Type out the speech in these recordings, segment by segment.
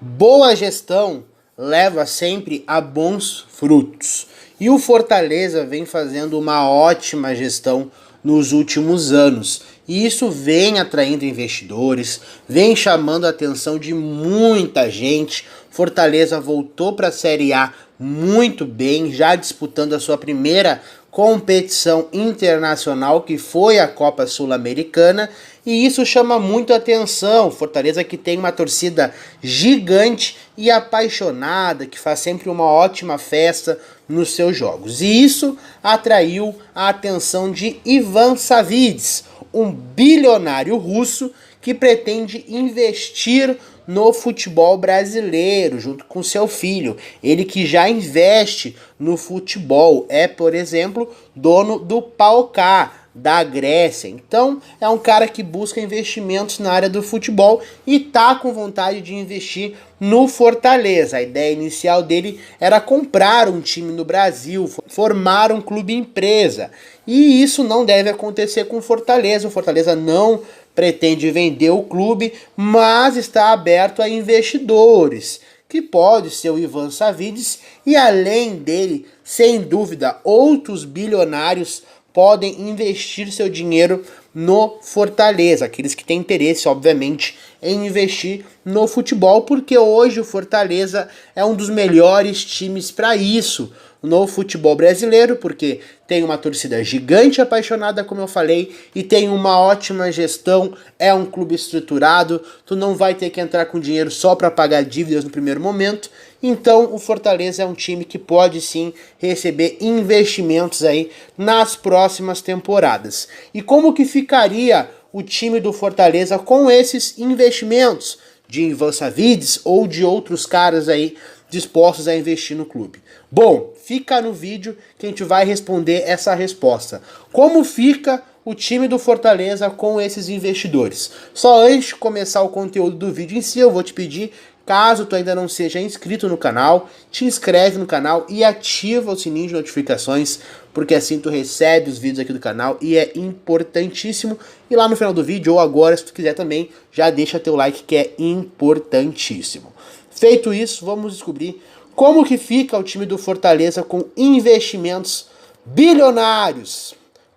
Boa gestão leva sempre a bons frutos. E o Fortaleza vem fazendo uma ótima gestão nos últimos anos. E isso vem atraindo investidores, vem chamando a atenção de muita gente. Fortaleza voltou para a Série A muito bem, já disputando a sua primeira competição internacional, que foi a Copa Sul-Americana, e isso chama muito atenção. Fortaleza, que tem uma torcida gigante e apaixonada, que faz sempre uma ótima festa nos seus jogos. E isso atraiu a atenção de Ivan Savides, um bilionário russo que pretende investir no futebol brasileiro, junto com seu filho. Ele que já investe no futebol, é, por exemplo, dono do PAOK da Grécia. Então, é um cara que busca investimentos na área do futebol e tá com vontade de investir no Fortaleza. A ideia inicial dele era comprar um time no Brasil, formar um clube empresa. E isso não deve acontecer com o Fortaleza. O Fortaleza não pretende vender o clube, mas está aberto a investidores, que pode ser o Ivan Savides, e além dele, sem dúvida, outros bilionários podem investir seu dinheiro no Fortaleza, aqueles que têm interesse, obviamente, em investir no futebol, porque hoje o Fortaleza é um dos melhores times para isso no futebol brasileiro, porque tem uma torcida gigante apaixonada, como eu falei, e tem uma ótima gestão, é um clube estruturado, tu não vai ter que entrar com dinheiro só para pagar dívidas no primeiro momento. Então o Fortaleza é um time que pode sim receber investimentos aí nas próximas temporadas. E como que ficaria o time do Fortaleza com esses investimentos de Ivan Savides ou de outros caras aí dispostos a investir no clube? Bom, fica no vídeo que a gente vai responder essa resposta. Como fica o time do Fortaleza com esses investidores? Só antes de começar o conteúdo do vídeo em si, eu vou te pedir, caso tu ainda não seja inscrito no canal, te inscreve no canal e ativa o sininho de notificações, porque assim tu recebe os vídeos aqui do canal e é importantíssimo. E lá no final do vídeo, ou agora, se tu quiser também, já deixa teu like, que é importantíssimo. Feito isso, vamos descobrir como que fica o time do Fortaleza com investimentos bilionários.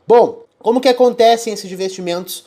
Bom, como que acontecem esses investimentos?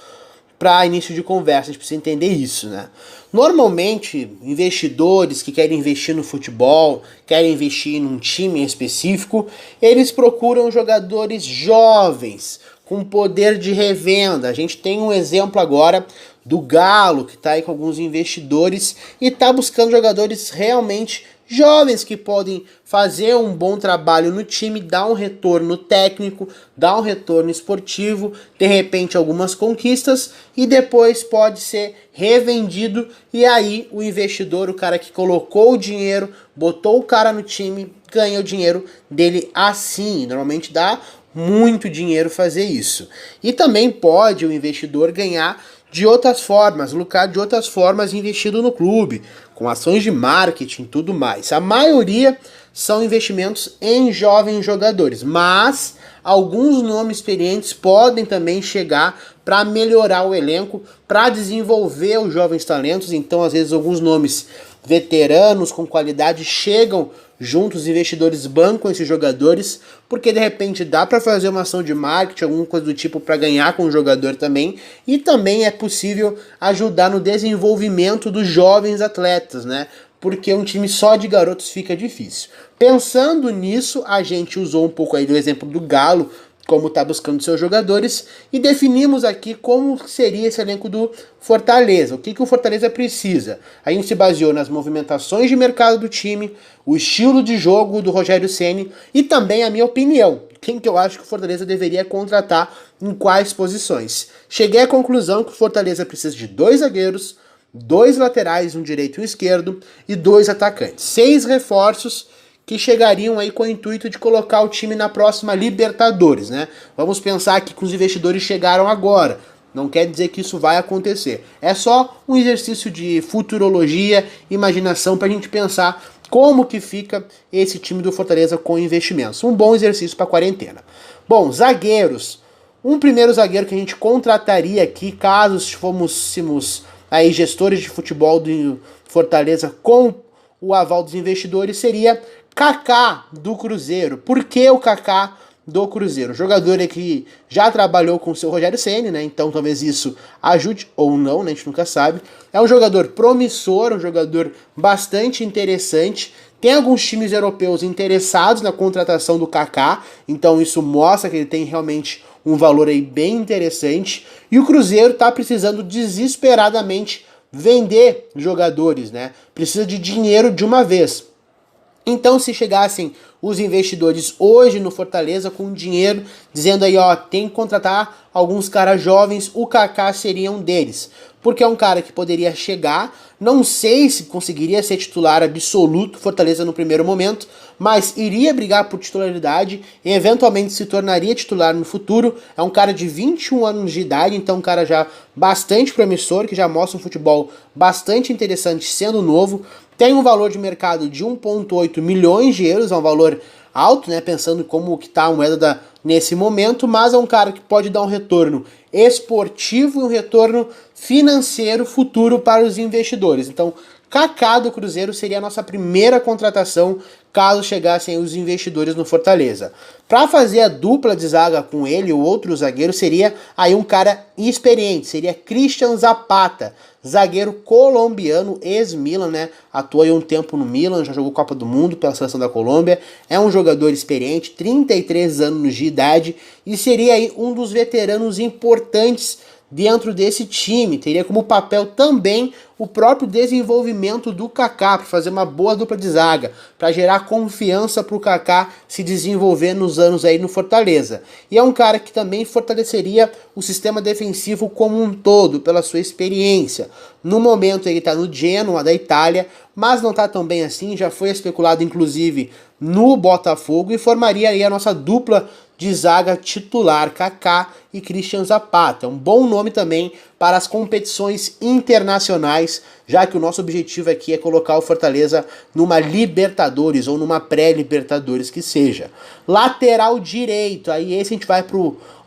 Para início de conversa, a gente precisa entender isso, né? Normalmente, investidores que querem investir no futebol, querem investir num time em específico, eles procuram jogadores jovens, com poder de revenda. A gente tem um exemplo agora do Galo, que está aí com alguns investidores e está buscando jogadores realmente jovens que podem fazer um bom trabalho no time, dar um retorno técnico, dar um retorno esportivo, de repente algumas conquistas, e depois pode ser revendido, e aí o investidor, o cara que colocou o dinheiro, botou o cara no time, ganha o dinheiro dele assim. Normalmente dá muito dinheiro fazer isso. E também pode o investidor ganhar de outras formas, lucrar de outras formas investindo no clube, com ações de marketing e tudo mais. A maioria são investimentos em jovens jogadores, mas alguns nomes experientes podem também chegar para melhorar o elenco, para desenvolver os jovens talentos. Então, às vezes, alguns nomes veteranos com qualidade chegam juntos, os investidores bancam esses jogadores, porque de repente dá para fazer uma ação de marketing, alguma coisa do tipo, para ganhar com o jogador também, e também é possível ajudar no desenvolvimento dos jovens atletas, né? Porque um time só de garotos fica difícil. Pensando nisso, a gente usou um pouco aí do exemplo do Galo, como está buscando seus jogadores, e definimos aqui como seria esse elenco do Fortaleza, o que o Fortaleza precisa. A gente se baseou nas movimentações de mercado do time, o estilo de jogo do Rogério Ceni e também a minha opinião, quem que eu acho que o Fortaleza deveria contratar em quais posições. Cheguei à conclusão que o Fortaleza precisa de 2 zagueiros, 2 laterais, um direito e um esquerdo, e 2 atacantes. 6 reforços que chegariam aí com o intuito de colocar o time na próxima Libertadores, né? Vamos pensar aqui que os investidores chegaram agora. Não quer dizer que isso vai acontecer. É só um exercício de futurologia, imaginação, para a gente pensar como que fica esse time do Fortaleza com investimentos. Um bom exercício para a quarentena. Bom, zagueiros. Um primeiro zagueiro que a gente contrataria aqui, caso fôssemos aí gestores de futebol do Fortaleza com o aval dos investidores, seria Kaká do Cruzeiro. Por que o Kaká do Cruzeiro? O jogador que já trabalhou com o seu Rogério Ceni, né? Então talvez isso ajude ou não, né? A gente nunca sabe. É um jogador promissor, um jogador bastante interessante. Tem alguns times europeus interessados na contratação do Kaká, então isso mostra que ele tem realmente um valor aí bem interessante. E o Cruzeiro tá precisando desesperadamente vender jogadores, né? Precisa de dinheiro de uma vez. Então, se chegassem os investidores hoje no Fortaleza com dinheiro, dizendo aí, ó, tem que contratar alguns caras jovens, o Kaká seria um deles. Porque é um cara que poderia chegar, não sei se conseguiria ser titular absoluto Fortaleza no primeiro momento, mas iria brigar por titularidade e eventualmente se tornaria titular no futuro. É um cara de 21 anos de idade, então um cara já bastante promissor, que já mostra um futebol bastante interessante sendo novo. Tem um valor de mercado de 1,8 milhões de euros, é um valor alto, né, pensando como que tá a moeda nesse momento, mas é um cara que pode dar um retorno esportivo e um retorno financeiro futuro para os investidores. Então, Kaká do Cruzeiro seria a nossa primeira contratação caso chegassem os investidores no Fortaleza. Para fazer a dupla de zaga com ele, o outro zagueiro seria aí um cara experiente, seria Christian Zapata, zagueiro colombiano, ex-Milan, né? Atua aí um tempo no Milan, já jogou Copa do Mundo pela seleção da Colômbia, é um jogador experiente, 33 anos de idade e seria aí um dos veteranos importantes dentro desse time. Teria como papel também o próprio desenvolvimento do Kaká, para fazer uma boa dupla de zaga, para gerar confiança para o Kaká se desenvolver nos anos aí no Fortaleza. E é um cara que também fortaleceria o sistema defensivo como um todo, pela sua experiência. No momento ele está no Genoa da Itália, mas não está tão bem assim, já foi especulado inclusive no Botafogo e formaria aí a nossa dupla de zaga titular, Kaká e Christian Zapata. Um bom nome também para as competições internacionais, já que o nosso objetivo aqui é colocar o Fortaleza numa Libertadores ou numa pré-Libertadores que seja. Lateral direito, aí esse a gente vai para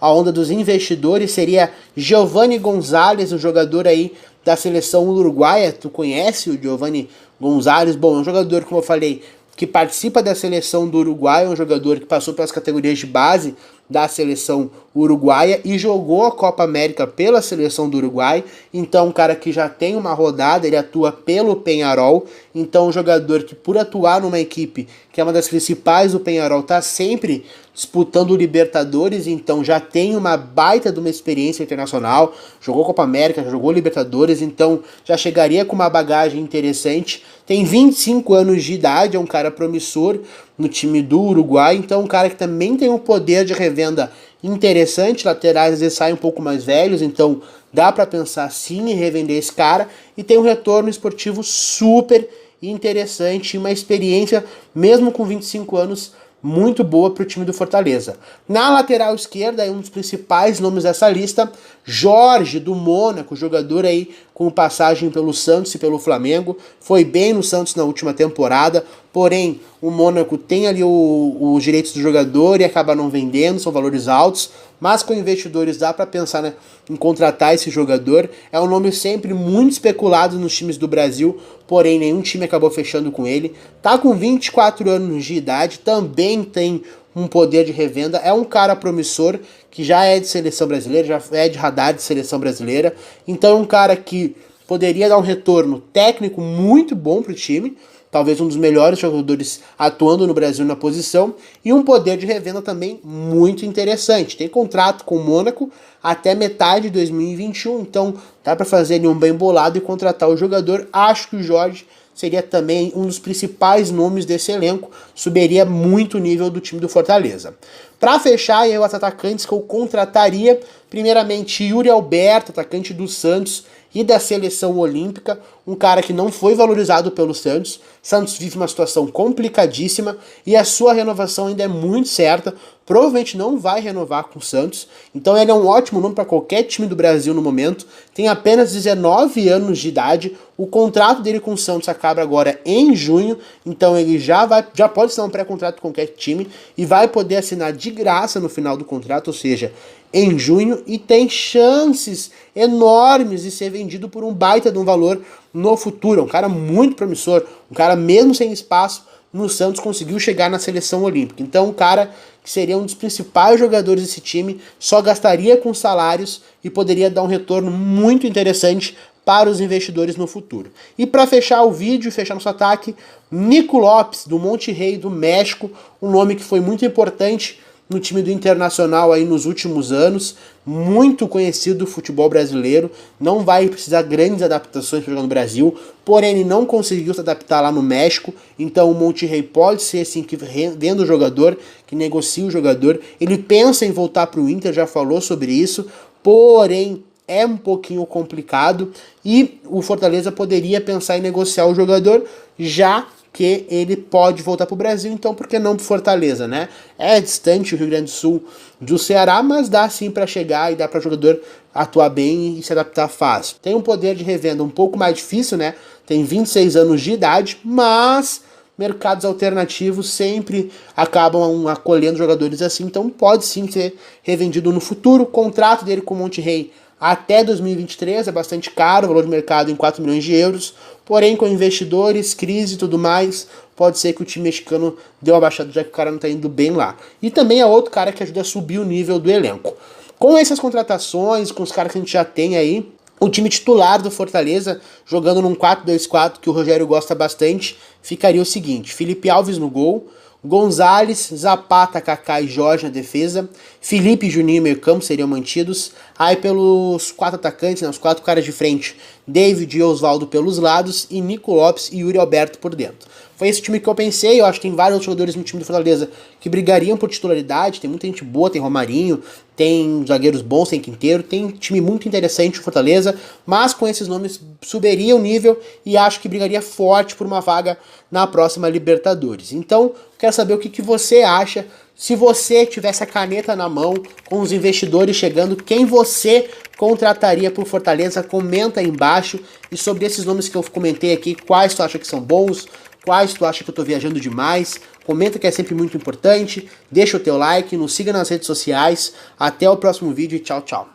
a onda dos investidores, seria Giovanni Gonzalez, um jogador aí da seleção uruguaia. Tu conhece o Giovanni Gonzalez? Bom, é um jogador, como eu falei, que participa da seleção do Uruguai, um jogador que passou pelas categorias de base da seleção uruguaia e jogou a Copa América pela seleção do Uruguai. Então, um cara que já tem uma rodada, ele atua pelo Peñarol. Então, um jogador que, por atuar numa equipe que é uma das principais do Peñarol, está sempre disputando o Libertadores, então já tem uma baita de uma experiência internacional, jogou Copa América, jogou Libertadores, então já chegaria com uma bagagem interessante. Tem 25 anos de idade, é um cara promissor no time do Uruguai, então um cara que também tem um poder de revenda interessante. Laterais às vezes saem um pouco mais velhos, então dá para pensar sim em revender esse cara, e tem um retorno esportivo super interessante, uma experiência, mesmo com 25 anos, muito boa para o time do Fortaleza. Na lateral esquerda, um dos principais nomes dessa lista, Jorge, do Mônaco, jogador aí com passagem pelo Santos e pelo Flamengo, foi bem no Santos na última temporada, porém o Mônaco tem ali os direitos do jogador e acaba não vendendo, são valores altos, mas com investidores dá para pensar, né, em contratar esse jogador. É um nome sempre muito especulado nos times do Brasil, porém nenhum time acabou fechando com ele. Tá com 24 anos de idade, também tem um poder de revenda, é um cara promissor, que já é de seleção brasileira, já é de radar de seleção brasileira, então é um cara que poderia dar um retorno técnico muito bom pro time, talvez um dos melhores jogadores atuando no Brasil na posição, e um poder de revenda também muito interessante. Tem contrato com o Mônaco até metade de 2021, então dá para fazer ali um bem bolado e contratar o jogador. Acho que o Jorge seria também um dos principais nomes desse elenco, subiria muito o nível do time do Fortaleza. Para fechar, eu os atacantes que eu contrataria, primeiramente Yuri Alberto, atacante do Santos e da seleção olímpica, um cara que não foi valorizado pelo Santos. Santos vive uma situação complicadíssima e a sua renovação ainda é muito certa, provavelmente não vai renovar com o Santos, então ele é um ótimo nome para qualquer time do Brasil no momento, tem apenas 19 anos de idade, o contrato dele com o Santos acaba agora em junho, então ele já pode ser um pré-contrato com qualquer time e vai poder assinar de graça no final do contrato, ou seja, em junho e tem chances enormes de ser vendido por um baita de um valor no futuro. É um cara muito promissor, um cara mesmo sem espaço no Santos conseguiu chegar na seleção olímpica. Então um cara que seria um dos principais jogadores desse time, só gastaria com salários e poderia dar um retorno muito interessante para os investidores no futuro. E para fechar o vídeo, fechar nosso ataque, Nico Lopes, do Monterrey do México, um nome que foi muito importante no time do Internacional aí nos últimos anos, muito conhecido do futebol brasileiro, não vai precisar grandes adaptações para jogar no Brasil, porém ele não conseguiu se adaptar lá no México, então o Monterrey pode ser assim que venda o jogador, que negocia o jogador, ele pensa em voltar para o Inter, já falou sobre isso, porém é um pouquinho complicado e o Fortaleza poderia pensar em negociar o jogador, já que ele pode voltar para o Brasil, então por que não para Fortaleza, né? É distante o Rio Grande do Sul do Ceará, mas dá sim para chegar e dá para o jogador atuar bem e se adaptar fácil. Tem um poder de revenda um pouco mais difícil, né? Tem 26 anos de idade, mas mercados alternativos sempre acabam acolhendo jogadores assim, então pode sim ser revendido no futuro. O contrato dele com o Monterrey até 2023 é bastante caro, o valor de mercado em 4 milhões de euros, porém com investidores, crise e tudo mais, pode ser que o time mexicano dê uma baixada, já que o cara não está indo bem lá. E também é outro cara que ajuda a subir o nível do elenco. Com essas contratações, com os caras que a gente já tem aí, o time titular do Fortaleza, jogando num 4-2-4, que o Rogério gosta bastante, ficaria o seguinte: Felipe Alves no gol, Gonzalez, Zapata, Kaká e Jorge na defesa, Felipe e Juninho meio campo seriam mantidos, aí pelos 4 atacantes, né, os 4 caras de frente, David e Osvaldo pelos lados e Nico Lopes e Yuri Alberto por dentro. Foi esse time que eu pensei, eu acho que tem vários outros jogadores no time do Fortaleza que brigariam por titularidade, tem muita gente boa, tem Romarinho, tem zagueiros bons, tem Quinteiro, tem time muito interessante o Fortaleza, mas com esses nomes subiria o nível e acho que brigaria forte por uma vaga na próxima Libertadores. Então, quero saber o que você acha. Se você tivesse a caneta na mão, com os investidores chegando, quem você contrataria para o Fortaleza? Comenta aí embaixo. E sobre esses nomes que eu comentei aqui, quais tu acha que são bons? Quais tu acha que eu tô viajando demais? Comenta, que é sempre muito importante. Deixa o teu like, nos siga nas redes sociais. Até o próximo vídeo e tchau, tchau.